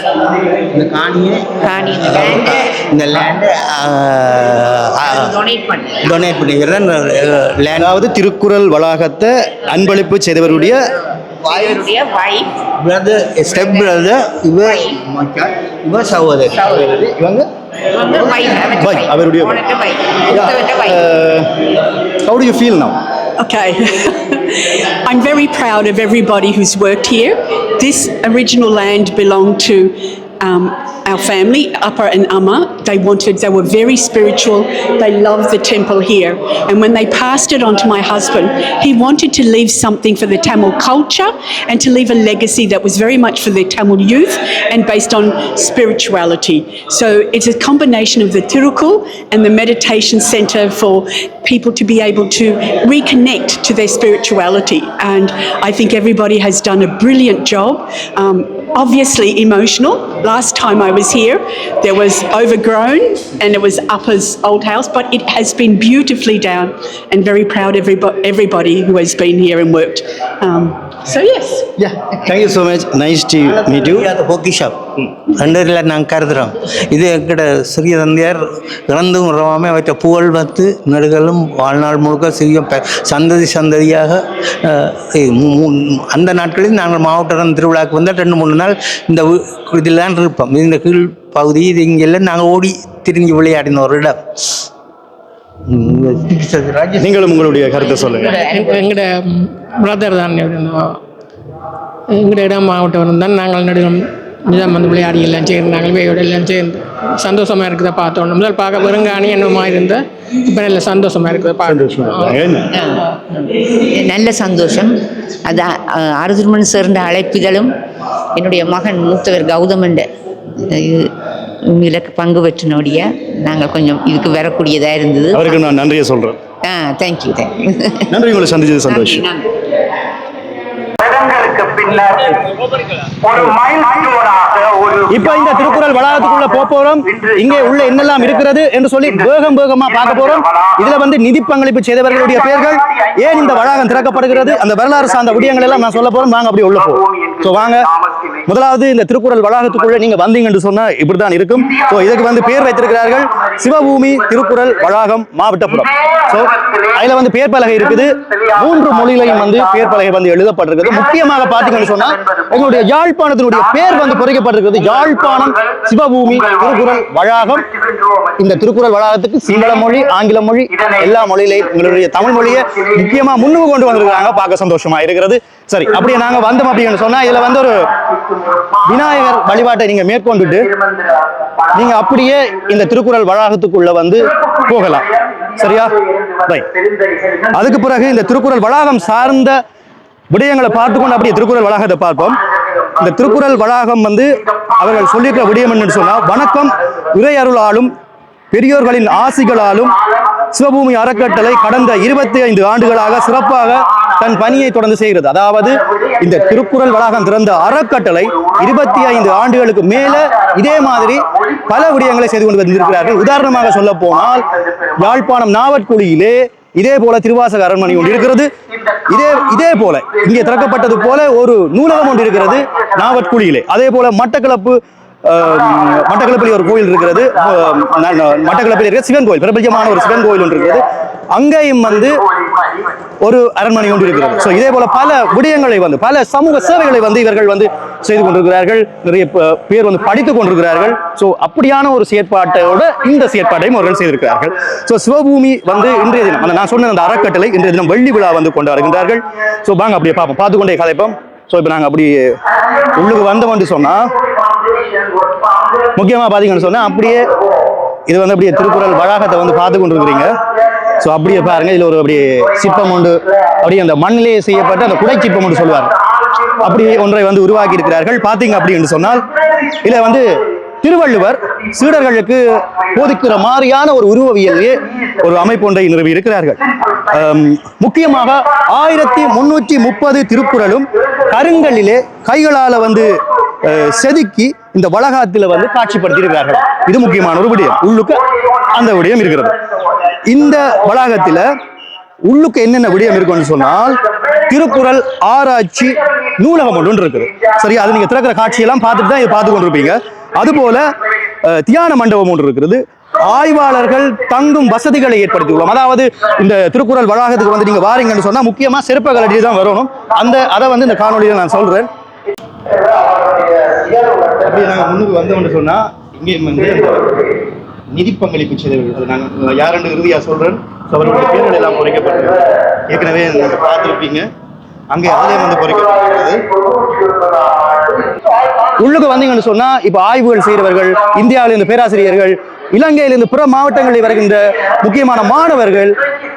இந்த லேண்டு டொனேட் பண்ணிக்கிறேன். அதாவது திருக்குறள் வளாகத்தை அன்பளிப்பு செய்தவருடைய வைஃப், பிரதர், ஸ்டெப் பிரதர், இவ சகோதரி. இவங்க அவருடைய. How do you feel now? Okay. I'm very proud of everybody who's worked here. This original land belonged to our family, Appa and Amma. They were very spiritual. They loved the temple here. And when they passed it on to my husband, he wanted to leave something for the Tamil culture and to leave a legacy that was very much for the Tamil youth and based on spirituality. So it's a combination of the Tirukul and the meditation center for people to be able to reconnect to their spirituality. And I think everybody has done a brilliant job. Obviously emotional. Last time I was here, there was overgrown and it was Upper's old house, but it has been beautifully done, and very proud of everybody who has been here and worked. So yes. Yeah, thank you so much. Nice to meet you. பொக்கிஷம் ரெண்டரில் நாங்கள் கருதுகிறோம். இது எங்கட சிறிய தந்தையார் இறந்தும் உறவாமல் அவற்றை புகழ் வந்து நெடுகளும் வாழ்நாள் முழுக்க சிறிய சந்ததி சந்ததியாக அந்த நாட்களில் நாங்கள் மாவட்டம் திருவிழாவுக்கு வந்து 2-3 நாள் இந்த இதில் தான் இருப்போம். இந்த கீழ் பகுதி இது இங்கெல்லாம் நாங்கள் ஓடி திரிஞ்சு விளையாடின ஒரு இடம். நீங்களும் உங்களுடைய கருத்தை சொல்லுங்க. எங்களோட பிரதர் தான் எங்களோட இடம் மாவட்டம் தான். நாங்கள் நடுவில் நிஜம் வந்து விளையாடி எல்லாம் சேர்ந்து நாங்கள் வேயோட எல்லாம் சேர்ந்து சந்தோஷமாக இருக்குதை பார்த்தோம். முதல் பார்க்க வெறுங்காணி என்னமா இருந்தால் இப்போ நல்ல சந்தோஷமாக இருக்குது பார்க்க. நல்ல சந்தோஷம். அது அருதுமன் சேர்ந்த அழைப்பிதழும் என்னுடைய மகன் மூத்தவர் கௌதமண்ட இதில் பங்கு பெற்றினோடைய நாங்கள் கொஞ்சம் இதுக்கு வரக்கூடியதாக இருந்தது. அவருக்கு நான் நன்றியை சொல்கிறேன். தேங்க்யூ. நன்றி, உங்களை சந்திச்சது சந்தோஷம். இப்ப இந்த திருக்குறள் வளாகத்துக்குள்ள போறோம். இங்கே உள்ள என்னெல்லாம் இருக்கிறது என்று சொல்லி வேகமா பார்க்க போறோம். இதுல வந்து நிதி பங்களிப்பு செய்தவர்களுடைய பெயர்கள், ஏன் இந்த வளாகம் திறக்கப்படுகிறது, அந்த வரலாறு சார்ந்த விடயங்கள் எல்லாம் நான் சொல்ல போறேன். வாங்க அப்படி உள்ள போறோம். வாங்க. முதலாவது இந்த திருக்குறள் வளாகத்துக்குள்ள நீங்க வந்தீங்கன்னு சொன்னா இப்படிதான் இருக்கும். இதுக்கு வந்து பேர் வைத்திருக்கிறார்கள் சிவபூமி திருக்குறள் வளாகம் மாவட்டப்புறம். அதுல வந்து பேர் பலகை இருக்குது. 3 மொழிகளையும் வந்து பேர் பலகை வந்து எழுதப்பட்டிருக்கிறது. முக்கியமாக பாத்தீங்கன்னு சொன்னா எங்களுடைய யாழ்ப்பாணத்தினுடைய பேர் வந்து பொறிக்கப்பட்டிருக்கிறது. யாழ்ப்பாணம் சிவபூமி திருக்குறள் வளாகம். இந்த திருக்குறள் வளாகத்துக்கு சிங்கள மொழி, ஆங்கில மொழி, எல்லா மொழியிலையும் எங்களுடைய தமிழ் மொழியை முக்கியமா முன்னுக்கு கொண்டு வந்திருக்கிறாங்க. பார்க்க சந்தோஷமா இருக்கிறது. சரி, அப்படியே நாங்க வந்தோம் அப்படின்னு சொன்னா இதுல வந்து ஒரு விநாயகர் வழிபாட்டை நீங்க மேற்கொண்டுட்டு நீங்க அப்படியே இந்த திருக்குறள் வளாகத்துக்குள்ள வந்து போகலாம். சரியா? அதுக்கு பிறகு இந்த திருக்குறள் வளாகம் சார்ந்த விடயங்களை பார்த்துக்கொண்டு அப்படியே திருக்குறள் வளாகத்தை பார்ப்போம். இந்த திருக்குறள் வளாகம் வந்து அவர்கள் சொல்லியிருக்கிற விடயம் என்னன்னு சொன்னா, வணக்கம் இறை அருளாலும் பெரியோர்களின் ஆசிகளாலும் சிவபூமி அறக்கட்டளை கடந்த 25 ஆண்டுகளாக சிறப்பாக தன் பணியை தொடர்ந்து செய்கிறது. அதாவது இந்த திருக்குறள் வளாகம் திறந்த அறக்கட்டளை 25 ஆண்டுகளுக்கு மேல இதே மாதிரி பல விடயங்களை செய்து கொண்டு வந்திருக்கிறார்கள். உதாரணமாக சொல்ல போனால் யாழ்ப்பாணம் நாவற்குழியிலே இதே போல திருவாசக அரண்மனை ஒன்று இருக்கிறது. இதே போல இங்கே திறக்கப்பட்டது போல ஒரு நூலகம் ஒன்று இருக்கிறது நாவற்குழியிலே. அதே போல மட்டக்களப்பில் ஒரு கோயில் இருக்கிறது. மட்டக்களப்பில் இருக்கிற சிவன் கோயில், பிரபஞ்சமான ஒரு சிவன் கோயில் ஒன்று இருக்கிறது. அங்கேயும் வந்து ஒரு அரண்மனை ஒன்று இருக்கிறது. இதே போல பல விடயங்களை வந்து பல சமூக சேவைகளை வந்து இவர்கள் வந்து செய்து கொண்டிருக்கிறார்கள். நிறைய பேர் வந்து படித்துக் கொண்டிருக்கிறார்கள். அப்படியான ஒரு செயற்பாட்டோட இந்த செயற்பாட்டையும் அவர்கள் செய்திருக்கிறார்கள். சிவபூமி வந்து இன்றைய தினம் நான் சொன்ன அந்த அறக்கட்டளை இன்றைய தினம் வெள்ளி விழா வந்து கொண்டாடுகின்றார்கள். வாங்க அப்படியே பார்ப்போம், பார்த்துக்கொண்டே கதைப்போம். இப்போ நாங்கள் அப்படி உள்ளுக்கு வந்தோம்னு சொன்னா முக்கியமா பாத்தீங்கன்னு சொன்னா அப்படியே இது வந்து அப்படியே திருக்குறள் வளாகத்தை வந்து பார்த்து கொண்டிருக்கிறீங்க. அப்படியே பாருங்க, இதுல ஒரு அப்படியே சிற்பம் உண்டு. அப்படியே அந்த மண்ணிலே செய்யப்பட்ட அந்த குடை சிற்பம் ஒன்று சொல்லுவாங்க. அப்படி ஒன்றை வந்து உருவாக்கி இருக்கிறார்கள். பாத்தீங்க அப்படின்னு சொன்னால் இதுல வந்து திருவள்ளுவர் சீடர்களுக்கு போதிக்கிற மாதிரியான ஒரு உருவவியலே ஒரு அமைப்பு ஒன்றை நிறுவி இருக்கிறார்கள். முக்கியமாக 1330 திருக்குறளும் கருங்கல்லிலே கைகளால வந்து செதுக்கி இந்த வளாகத்தில் வந்து காட்சிப்படுத்தி இருக்கிறார்கள். இது முக்கியமான ஒரு விடயம். உள்ளுக்கு அந்த விடயம் இருக்கிறது. இந்த வளாகத்தில் உள்ளுக்கு என்னென்ன விடயம் இருக்குன்னு சொன்னால் திருக்குறள் ஆராய்ச்சி நூலகம் ஒன்று இருக்குது. சரி, அது நீங்க திறக்கிற காட்சியெல்லாம் பார்த்துட்டு தான் இதை பார்த்து கொண்டிருப்பீங்க. அதுபோல தியான மண்டபம் ஒன்று இருக்கிறது. ஆய்வாளர்கள் தங்கும் வசதிகளை ஏற்படுத்தியுள்ளோம். அதாவது இந்த திருக்குறள் வளாகத்துக்கு வந்து நீங்க வாரீங்கன்னு சொன்னா முக்கியமா செருப்ப கலட்டி தான் வரணும். அதை வந்து இந்த காணொலியில நான் சொல்றேன். அப்படியே நாங்கள் முன்னுக்கு வந்தோம்னு சொன்னா இங்கே வந்து நிதி பங்களிப்பு செய்தவர்கள், அது நாங்கள் யாரென்று இறுதியாக சொல்றேன். அவர்களுடைய பேர்கள் எல்லாம் பொறிக்கப்பட்டிருக்கு. ஏற்கனவே நீங்க பார்த்துருப்பீங்க. அங்கே அதிலே வந்து பொறிக்கப்பட்டிருக்கிறது. உள்ளுக்கு வந்தீங்கன்னு சொன்னா இப்ப ஆய்வுகள் செய்கிறவர்கள், இந்தியாவிலிருந்து பேராசிரியர்கள், இலங்கையிலிருந்து பிற மாவட்டங்களில் வருகின்ற முக்கியமான மாணவர்கள்,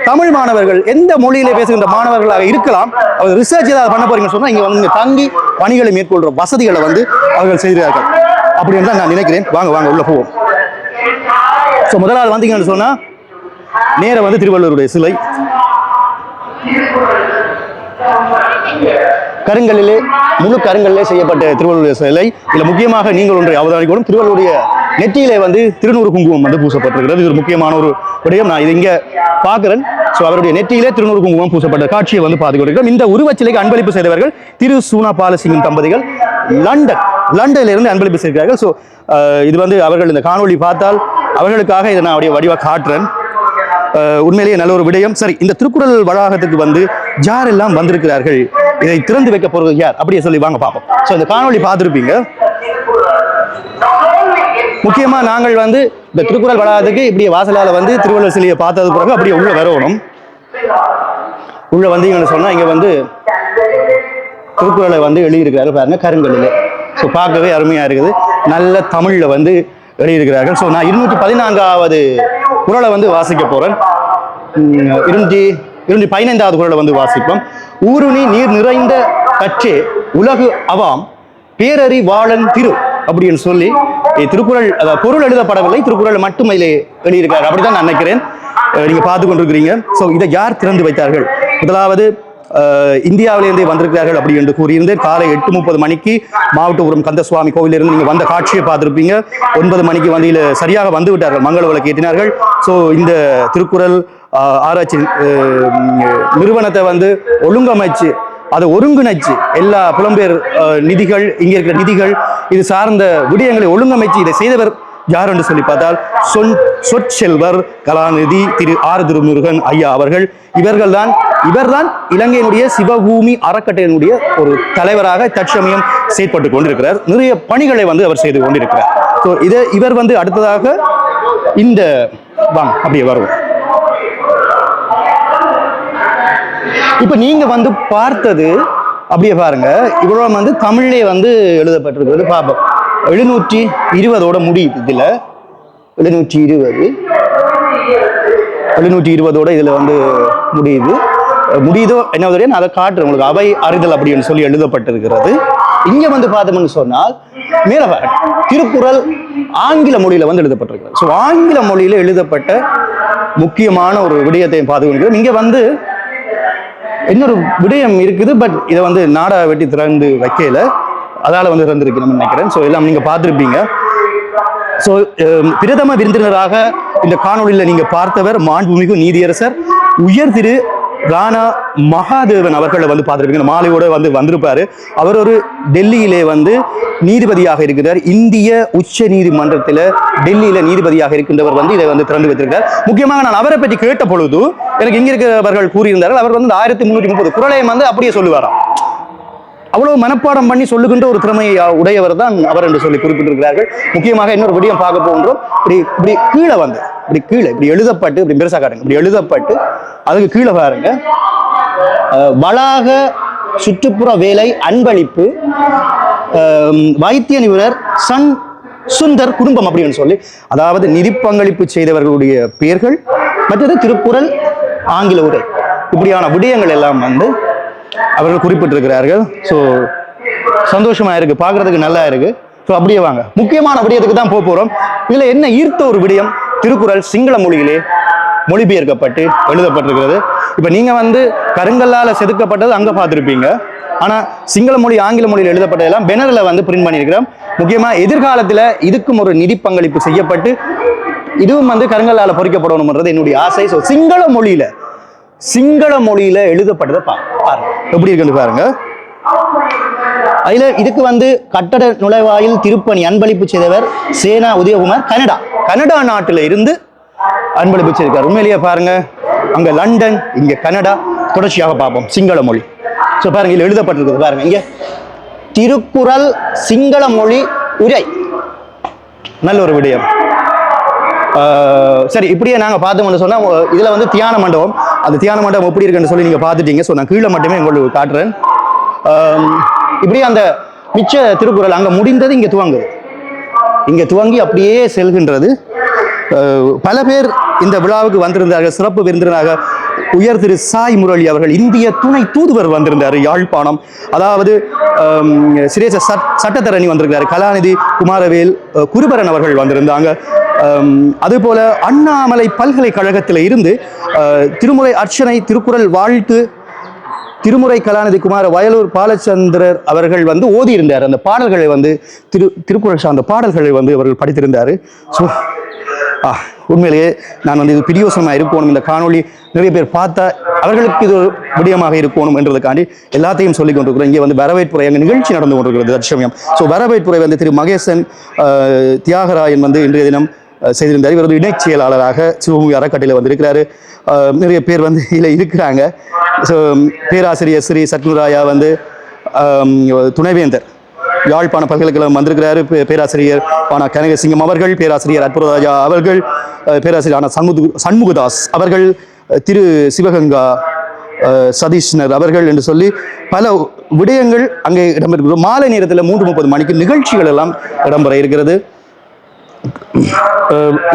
தமிழ் மாணவர்கள், எந்த மொழியிலே பேசுகின்ற மாணவர்களாக இருக்கலாம். அவர் ரிசர்ச் ஏதாவது பண்ண போறீங்கன்னு சொன்னா இங்க வந்து தங்கி பணிகளை மேற்கொள்ற வசதிகளை வந்து அவர்கள் செய்கிறார்கள். அப்படின்னு தான் நான் நினைக்கிறேன். வாங்க உள்ள போவோம். ஸோ முதலாவது வந்தீங்கன்னு சொன்னா நேரம் வந்து திருவள்ளுவருடைய சிலை கருங்கல்லிலே, முழு கருங்கல்லே செய்யப்பட்ட திருவள்ளுவர் சிலை. இதில் முக்கியமாக நீங்கள் ஒன்றை அவதானிக்கணும். திருவள்ளுவருடைய நெற்றியிலே வந்து திருநூறு குங்குமம் வந்து பூசப்பட்டிருக்கிறது. இது ஒரு முக்கியமான ஒரு விடயம். நான் இது இங்க பார்க்கிறேன். ஸோ அவருடைய நெற்றியிலே திருநூறு குங்குமம் பூசப்பட்ட காட்சியை வந்து பார்த்துக்கொண்டிருக்கிறோம். இந்த உருவச்சிலைக்கு அன்பளிப்பு செய்தவர்கள் திரு சூனா பாலசிங்கம் தம்பதிகள், லண்டனில் இருந்து அன்பளிப்பு செய்கிறார்கள். ஸோ இது வந்து அவர்கள் இந்த காணொலி பார்த்தால் அவர்களுக்காக இதை நான் அப்படியே வடிவாக காட்டுறேன். உண்மையிலேயே நல்ல ஒரு விடயம். சரி, இந்த திருக்குறள் வளாகத்துக்கு வந்து யாரெல்லாம் வந்திருக்கிறார்கள், இதை திறந்து வைக்க போறது யார் அப்படியே சொல்லி வாங்க பார்ப்போம். ஸோ இந்த காணொலி பார்த்துருப்பீங்க. முக்கியமா நாங்கள் வந்து இந்த திருக்குறள் வளாகத்துக்கு இப்படியே வாசலால வந்து திருவள்ளுவர் சிலையை பார்த்தது பிறகு அப்படியே உள்ள வரணும். உள்ள வந்தீங்கன்னு சொன்னா இங்க வந்து திருக்குறளை வந்து எழுதியிருக்கிறாரு பாருங்க கருங்கல்லில். ஸோ பார்க்கவே அருமையா இருக்குது. நல்ல தமிழ்ல வந்து எழுதியிருக்கிறார்கள். ஸோ நான் 214வது குறளை வந்து வாசிக்க போறேன். 215வது குறளை வந்து வாசிப்போம். ஊருணி நீர் நிறைந்த கற்றே உலகு அவாம் பேரறி வாழன் திரு அப்படின்னு சொல்லி திருக்குறள் பொருள் எழுதப்படவில்லை, திருக்குறள் மட்டும் இதிலே எழுதியிருக்காரு. அப்படிதான் நான் நினைக்கிறேன். நீங்க பார்த்து கொண்டிருக்கிறீங்க. ஸோ இதை யார் திறந்து வைத்தார்கள்? முதலாவது இந்தியாவிலிருந்தே வந்திருக்கிறார்கள் அப்படி என்று கூறியிருந்தேன். காலை 8:30 மணிக்கு மாவட்டபுரம் கந்தசுவாமி கோவிலிருந்து நீங்க வந்த காட்சியை பார்த்திருப்பீங்க. 9 மணிக்கு வந்து சரியாக வந்து விட்டார்கள், மங்கள விளக்கு ஏற்றினார்கள். ஸோ இந்த திருக்குறள் ஆராய்ச்சி நிறுவனத்தை வந்து ஒழுங்கமைச்சு அதை ஒருங்கிணைச்சு எல்லா புலம்பெயர் நிதிகள், இங்க இருக்கிற நிதிகள், இது சார்ந்த விடயங்களை ஒழுங்கமைச்சு இதை செய்தவர் யார் என்று சொல்லி பார்த்தால் சொற்செல்வர் கலாநிதி திரு ஆர் திருமுருகன் ஐயா அவர்கள். இவர்தான் இலங்கையினுடைய சிவபூமி அறக்கட்டளையினுடைய ஒரு தலைவராக தற்சமயம் செயற்பட்டு கொண்டிருக்கிறார். நிறைய பணிகளை வந்து அவர் செய்து கொண்டிருக்கிறார். ஸோ இவர் வந்து அடுத்ததாக இந்த அப்படியே வருவோம். இப்ப நீங்க வந்து பார்த்தது அப்படியே பாருங்க, இவ்வளவு வந்து தமிழ்லே வந்து எழுதப்பட்டிருக்கிறது. பார்ப்போம். 720 முடியுது. இதுல 720 இதுல வந்து முடியுதோ என்ன நான் அதை காட்டுறேன் உங்களுக்கு. அவை அறிதல் அப்படின்னு சொல்லி எழுதப்பட்டிருக்கிறது. இங்க வந்து பார்த்தோம்னு சொன்னால் மேல திருக்குறள் ஆங்கில மொழியில வந்து எழுதப்பட்டிருக்கிறது. ஸோ ஆங்கில மொழியில எழுதப்பட்ட முக்கியமான ஒரு விடயத்தை பார்த்துக்கொண்டிருக்கிறோம். இங்க வந்து இன்னொரு விடயம் இருக்குது. பட் இதை வந்து நாடா வெட்டி திறந்து வைக்கல, அதால வந்து திறந்திருக்கணும்னு நினைக்கிறேன். ஸோ எல்லாம் நீங்க பார்த்துருப்பீங்க. ஸோ பிரதம விருந்தினராக இந்த காணொலியில் நீங்க பார்த்தவர் மாண்புமிகு நீதியரசர் உயர் திரு ராணா மகாதேவன் அவர்களை வந்து பார்த்துருப்பீங்க. மாலையோட வந்து வந்திருப்பாரு. அவர் ஒரு டெல்லியிலே வந்து நீதிபதியாக இருக்கிறார். இந்திய உச்ச நீதிமன்றத்தில் டெல்லியில நீதிபதியாக இருக்கின்றவர் வந்து இதை வந்து திறந்து வைத்திருக்கிறார். முக்கியமாக நான் அவரை பற்றி கேட்ட பொழுது எனக்கு இங்க இருக்கிறவர்கள் கூறியிருந்தார்கள், அவர் வந்து 1330 குறளையும் வந்து அப்படியே சொல்லுவாராம். அவ்வளவு மனப்பாடம் பண்ணி சொல்லுகின்ற ஒரு திறமை உடையவர் தான் அவர் என்று சொல்லி குறிப்பிட்டிருக்கிறார்கள். முக்கியமாக இன்னொரு விடயம் பார்க்க போகின்றோம். இப்படி கீழே வந்து இப்படி எழுதப்பட்டு, இப்படி பெருசா காட்டுங்க, இப்படி எழுதப்பட்டு அதுக்கு கீழே பாருங்க, வளாக சுற்றுப்புற வேலை அன்பளிப்பு வைத்திய நிபுணர் சுந்தர் குடும்பம் அப்படின்னு சொல்லி, அதாவது நிதி பங்களிப்பு செய்தவர்களுடைய பெயர்கள், மற்றது திருக்குறள் ஆங்கில உரை, இப்படியான விடயங்கள் எல்லாம் வந்து அவர்கள் குறிப்பிட்டிருக்கிறார்கள். ஸோ சந்தோஷமா இருக்கு, பார்க்கறதுக்கு நல்லா இருக்கு. ஸோ அப்படியே வாங்க, முக்கியமான விடயத்துக்கு தான் போக போறோம். இதுல என்ன ஈர்த்த ஒரு விடயம், திருக்குறள் சிங்கள மொழியிலே மொழிபெயர்க்கப்பட்டு எழுதப்பட்டிருக்கிறது. இப்ப நீங்க வந்து கருங்கல்லால செதுக்கப்பட்டது அங்க பார்த்துருப்பீங்க. ஆனா சிங்கள மொழி ஆங்கில மொழியில் எழுதப்பட்டதெல்லாம் பெனர்ல வந்து பிரிண்ட் பண்ணியிருக்கிறோம். முக்கியமா எதிர்காலத்துல இதுக்கும் ஒரு நிதி பங்களிப்பு செய்யப்பட்டு இதுவும் வந்து கருங்கல்லால பொறிக்கப்படணும்ன்றது என்னுடைய ஆசை. ஸோ சிங்கள மொழியில எழுதப்பட்டதை பாருங்க எப்படி இருக்குன்னு பாருங்க. அதுல இதுக்கு வந்து கட்டட நுழைவாயில் திருப்பணி அன்பளிப்பு செய்தவர் சேனா உதயகுமார், கனடா நாட்டில இருந்து அன்பளிப்பு செய்திருக்கார். உண்மையிலேயே பாருங்க, அங்க லண்டன், இங்க கனடா, தொடர்ச்சியாக பார்ப்போம் சிங்கள மொழி. ஸோ பாருங்க, இதுல எழுதப்பட்டிருக்குது பாருங்க, இங்க திருக்குறள் சிங்கள மொழி உரை. நல்ல ஒரு விடயம். சரி, இப்படியே நாங்கள் பார்த்தோம்னு சொன்னால் இதில் வந்து தியான மண்டபம், அந்த தியான மண்டபம் எப்படி இருக்குன்னு சொல்லி நீங்கள் பார்த்துட்டீங்க. ஸோ நான் கீழே மட்டுமே உங்களுக்கு காட்டுறேன். இப்படியே அந்த மிச்ச திருக்குறள் அங்கே முடிந்தது இங்கே துவங்கி அப்படியே செல்கின்றது. பல பேர் இந்த விழாவுக்கு வந்திருந்தார்கள். சிறப்பு விருந்தினராக உயர் திரு சாய் முரளி அவர்கள், இந்திய துணை தூதுவர் வந்திருந்தார் யாழ்ப்பாணம். அதாவது சிரேச சட்டத்தரணி வந்திருக்கிறார். கலாநிதி குமாரவேல் குருபரன் அவர்கள் வந்திருந்தாங்க. அதே போல அண்ணாமலை பல்கலைக்கழகத்தில் இருந்து திருமுறை அர்ச்சனை, திருக்குறள் வாழ்த்து, திருமுறை கலாநிதி குமார வயலூர் பாலச்சந்திரர் அவர்கள் வந்து ஓதி இருந்தார். அந்த பாடல்களை வந்து திருக்குறள் சார்ந்த பாடல்களை வந்து அவர்கள் படித்திருந்தார். ஸோ உண்மையிலேயே நான் வந்து இது பிரியோசனமாக இருக்கணும், இந்த காணொலி நிறைய பேர் பார்த்தா அவர்களுக்கு இது ஒரு விடயமாக இருக்கணும் என்றதுக்காண்டி எல்லாத்தையும் சொல்லிக் கொண்டிருக்கிறோம். இங்கே வந்து வரவேற்புரை அங்கே நிகழ்ச்சி நடந்து கொண்டிருக்கிறது தற்சமயம். ஸோ வரவேற்புரை வந்து திரு மகேசன் தியாகராயன் வந்து இன்றைய தினம் செய்திருந்தார். இவர் ஒரு இணைச் செயலாளராக சிவபூமி அறக்கட்டையில் வந்திருக்கிறாரு. நிறைய பேர் வந்து இதில் இருக்கிறாங்க. ஸோ பேராசிரியர் ஸ்ரீ சத்குராயா வந்து துணைவேந்தர் யாழ்ப்பாண பல்கலைக்கழகம் வந்திருக்கிறாரு. பேராசிரியர் ஆனா கனகசிங்கம் அவர்கள், பேராசிரியர் அற்புதராஜா அவர்கள், பேராசிரியர் ஆனா சண்முகதாஸ் அவர்கள், திரு சிவகங்கா சதீஷ்னர் அவர்கள் என்று சொல்லி பல விடயங்கள் அங்கே இடம்பெறுகிறது. மாலை நேரத்தில் 3:30 மணிக்கு நிகழ்ச்சிகள் எல்லாம் இடம்பெற இருக்கிறது.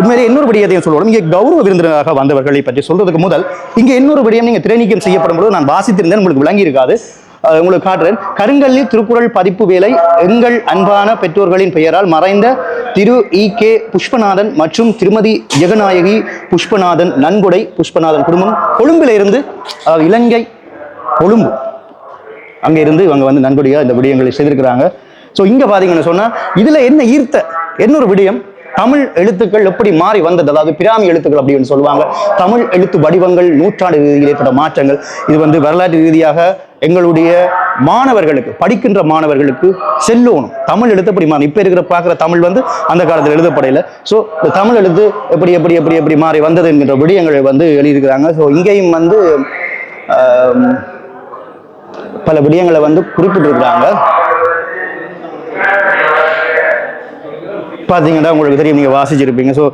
உண்மையிலே இன்னொரு விடயத்தையும் சொல்லணும். இங்கே கௌரவ விருந்தினராக வந்தவர்களை பற்றி சொல்றதுக்கு முதல் இங்கே இன்னொரு விடயம் நீங்க திரைநீக்கம் செய்யப்படும் பொழுது நான் வாசித்திருந்தேன், உங்களுக்கு விளங்கி இருக்காது, உங்களுக்கு காட்டுறேன். கருங்கல்லில் திருக்குறள் பதிப்பு வேலை எங்கள் அன்பான பெற்றோர்களின் பெயரால் மறைந்த திரு E.K. புஷ்பநாதன் மற்றும் திருமதி ஜெகநாயகி புஷ்பநாதன் நன்கொடை புஷ்பநாதன் குடும்பம் கொழும்பில் இருந்து, இலங்கை கொழும்பு அங்கே இருந்து இவங்க வந்து நன்கொடையா இந்த விடயங்களை செய்திருக்கிறாங்க. ஸோ இங்க பாத்தீங்கன்னு சொன்னா இதுல என்ன ஈர்த்த இன்னொரு விடயம், தமிழ் எழுத்துக்கள் எப்படி மாறி வந்தது, அதாவது பிராமி எழுத்துக்கள் அப்படின்னு சொல்லுவாங்க. தமிழ் எழுத்து வடிவங்கள் நூற்றாண்டு ரீதியில் ஏற்பட்ட மாற்றங்கள், இது வந்து வரலாற்று ரீதியாக எங்களுடைய மாணவர்களுக்கு, படிக்கின்ற மாணவர்களுக்கு செல்லணும். தமிழ் எழுத்து எப்படி மாறி, இப்ப இருக்கிற பார்க்குற தமிழ் வந்து அந்த காலத்தில் எழுதப்படையில. ஸோ இந்த தமிழ் எழுத்து எப்படி எப்படி எப்படி எப்படி மாறி வந்தது என்கின்ற விடயங்களை வந்து எழுதியிருக்கிறாங்க. ஸோ இங்கேயும் வந்து பல விடயங்களை வந்து குறிப்பிட்டிருக்கிறாங்க. பார்த்தீங்கன்னா உங்களுக்கு தெரியும், நீங்கள் வாசிச்சிருப்பீங்க. ஸோ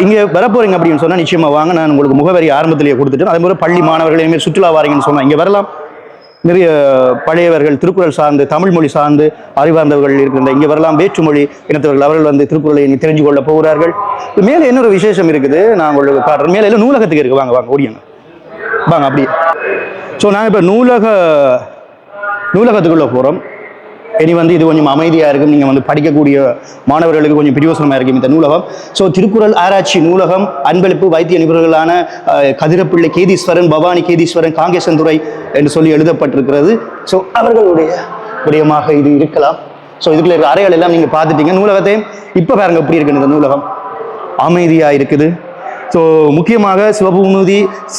இங்கே வரப்போறீங்க அப்படின்னு சொன்னால் நிச்சயமாக வாங்க. நான் உங்களுக்கு முகவரி ஆரம்பத்திலேயே கொடுத்துட்டேன். அதே மாதிரி பள்ளி மாணவர்கள் இனிமேல் சுற்றுலா வாரீங்கன்னு சொன்னால் இங்கே வரலாம். நிறைய பழையவர்கள் திருக்குறள் சார்ந்து, தமிழ் மொழி சார்ந்து அறிவார்ந்தவர்கள் இருக்கின்ற இங்கே வரலாம். வேற்றுமொழி இனத்தவர்கள் அவர்கள் வந்து திருக்குறளை தெரிஞ்சு கொள்ள போகிறார்கள். மேலே இன்னொரு விசேஷம் இருக்குது, நான் உங்களுக்கு காட்டுறேன். மேலே எல்லாம் நூலகத்துக்கு இருக்குது, வாங்க வாங்க ஓடியாங்க வாங்க அப்படியே. ஸோ நாங்கள் இப்போ நூலகத்துக்குள்ளே போகிறோம். இனி வந்து இது கொஞ்சம் அமைதியாக இருக்கும், நீங்கள் வந்து படிக்கக்கூடிய மாணவர்களுக்கு கொஞ்சம் பிரயோசனமாக இருக்கும் இந்த நூலகம். ஸோ திருக்குறள் ஆராய்ச்சி நூலகம், அன்பளிப்பு வைத்திய நிபுணர்களான கதிரப்பிள்ளை கேதீஸ்வரன், பவானி கேதீஸ்வரன், காங்கேசன்துறை என்று சொல்லி எழுதப்பட்டிருக்கிறது. ஸோ அவர்களுடைய விடயமாக இது இருக்கலாம். ஸோ இதுக்குள்ள இருக்கிற அறைகள் எல்லாம் நீங்கள் பார்த்துட்டீங்க. நூலகத்தையும் இப்போ பாருங்க எப்படி இருக்குன்னு, இந்த நூலகம் அமைதியாக இருக்குது. ஸோ முக்கியமாக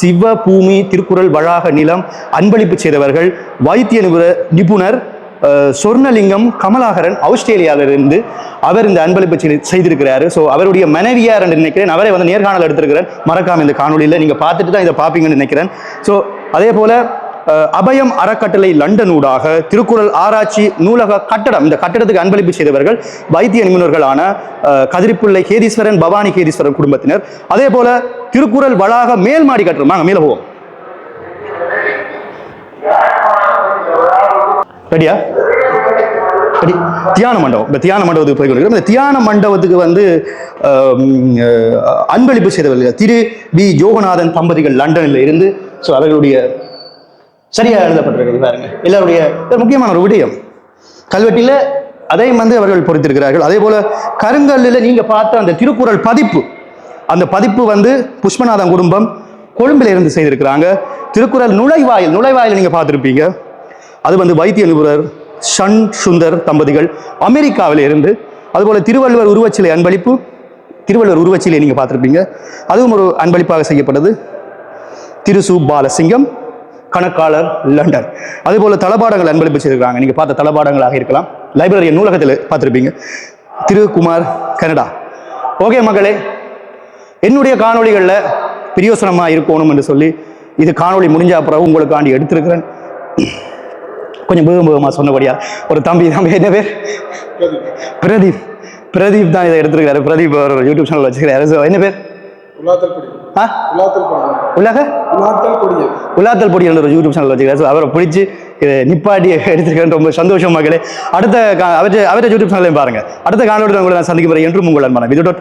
சிவபூமி திருக்குறள் வளாக நிலம் அன்பளிப்பு செய்தவர்கள் வைத்திய நிபுணர் சொர்ணலிங்கம் கமலாகரன், ஆஸ்திரேலியாவிலிருந்து அவர் இந்த அன்பளிப்பு செய்திருக்கிறாரு. ஸோ அவருடைய மனைவியார் என்று நினைக்கிறேன். அவரை வந்து நேர்காணல் எடுத்திருக்கிறேன், மறக்காம இந்த காணொலியில் நீங்கள் பார்த்துட்டு தான் இதை பார்ப்பீங்கன்னு நினைக்கிறேன். ஸோ அதே போல அபயம் அறக்கட்டளை லண்டன் ஊடாக திருக்குறள் ஆராய்ச்சி நூலக கட்டடம், இந்த கட்டடத்துக்கு அன்பளிப்பு செய்தவர்கள் வைத்திய நிபுணர்களான கதிரிப்பிள்ளை கேதீஸ்வரன், பவானி கேதீஸ்வரன் குடும்பத்தினர். அதே போல திருக்குறள் வளாக மேல்மாடி கட்டடம், வாங்க மேலே போவோம். ரெடியா? தியான மண்டபம். இந்த தியான மண்டபத்துக்கு போய் கொண்டிருக்கிறோம். இந்த தியான மண்டபத்துக்கு வந்து அன்பளிப்பு செய்தவர்கள் திரு வி யோகநாதன் தம்பதிகள் லண்டனில் இருந்து. ஸோ அவர்களுடைய சரியாக எழுதப்பட்டிருக்கிறது பாருங்க. எல்லாருடைய முக்கியமான ஒரு விடயம், கல்வெட்டில் அதையும் வந்து அவர்கள் பொறித்திருக்கிறார்கள். அதே போல கருங்கல்லில் நீங்க பார்த்த அந்த திருக்குறள் பதிப்பு, அந்த பதிப்பு வந்து புஷ்பநாதன் குடும்பம் கொழும்பில இருந்து செய்திருக்கிறாங்க. திருக்குறள் நுழைவாயில் நீங்க பார்த்திருப்பீங்க, அது வந்து வைத்திய நிபுணர் ஷன் சுந்தர் தம்பதிகள் அமெரிக்காவில் இருந்து. அதுபோல திருவள்ளுவர் உருவச்சிலை அன்பளிப்பு, திருவள்ளுவர் உருவச்சிலை நீங்க பார்த்திருப்பீங்க, அதுவும் ஒரு அன்பளிப்பாக செய்யப்பட்டது. திருசு பாலசிங்கம் கணக்காளர் லண்டன். அதுபோல தளபாடங்கள் அன்பளிப்பு செய்திருக்காங்க. நீங்க பார்த்த தளபாடங்களாக இருக்கலாம், லைப்ரரி நூலகத்தில் பார்த்திருப்பீங்க. திருக்குமார் கனடா. ஓகே மக்களே, என்னுடைய காணொளிகளில் பிரியோசனமாக இருக்கணும் என்று சொல்லி இது காணொளி முடிஞ்ச அப்புறம் உங்களுக்காண்டி எடுத்திருக்கிறேன். கொஞ்சம் வேகமாக சொன்னபடியா ஒரு தம்பி என்ன பேர், பிரதீப் தான் இதை எடுத்திருக்கிறாரு. பிரதீப் ஒரு யூடியூப் சேனல் வச்சுக்கிறாரு. என்ன பேர்? உலாத்தல் பொடி என்ற ஒரு யூடியூப் சேனல் வச்சுக்கிறாரு. அவரை பிடிச்சி நிப்பாட்டி எடுத்திருக்கிறேன். ரொம்ப சந்தோஷம் மகளே. அடுத்த அவற்றை யூடியூப் சேனலையும் பாருங்க. அடுத்த காணொலியில் உங்களை நான் சந்திக்க போறேன் என்றும் உங்கள் அன்பான விது.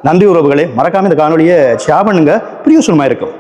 நன்றி உறவுகளே. மறக்காம இந்த காணொலியை ஷேர் பண்ணுங்க, பிரியோசனமாக இருக்கும்.